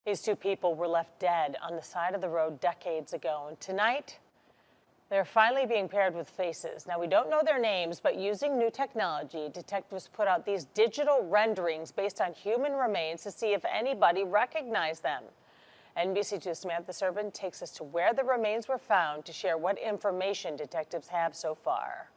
These two people were left dead on the side of the road decades ago, and tonight they're finally being paired with faces. Now, we don't know their names, but using new technology, detectives put out these digital renderings based on human remains to see if anybody recognized them. NBC2's Samantha Serban takes us to where the remains were found to share what information detectives have so far.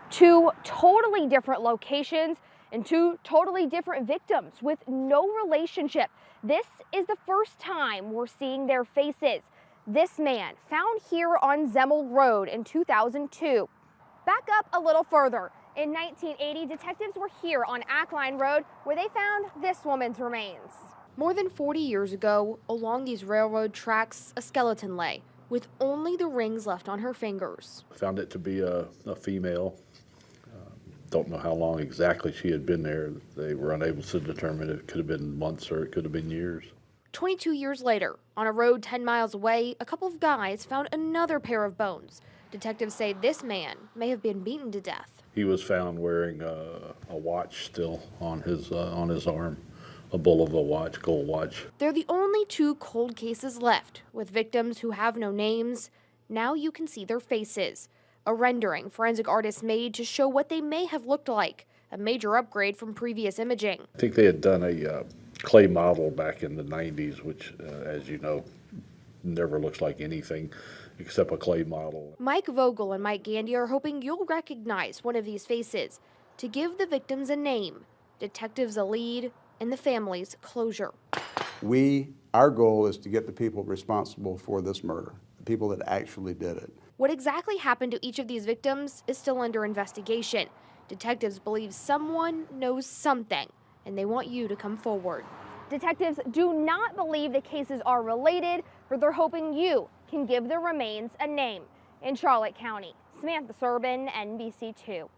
Two totally different locations and two totally different victims with no relationship. This is the first time we're seeing their faces. This man found here on Zemel Road in 2002. Back up a little further. In 1980, detectives were here on Ackline Road where they found this woman's remains. More than 40 years ago, along these railroad tracks, a skeleton lay with only the rings left on her fingers. Found it to be a female. Don't know how long exactly she had been there. They were unable to determine. It could have been months or it could have been years. 22 years later, on a road 10 miles away, a couple of guys found another pair of bones. Detectives say this man may have been beaten to death. He was found wearing a watch still on his arm, a Bulova watch, gold watch. They're the only two cold cases left, with victims who have no names. Now you can see their faces. A rendering forensic artists made to show what they may have looked like, a major upgrade from previous imaging. I think they had done a clay model back in the 90s, which, as you know, never looks like anything except a clay model. Mike Vogel and Mike Gandy are hoping you'll recognize one of these faces to give the victims a name, detectives a lead, and the families closure. Our goal is to get the people responsible for this murder, the people that actually did it. What exactly happened to each of these victims is still under investigation. Detectives believe someone knows something, and they want you to come forward. Detectives do not believe the cases are related, but they're hoping you can give the remains a name. In Charlotte County, Samantha Serban, NBC2.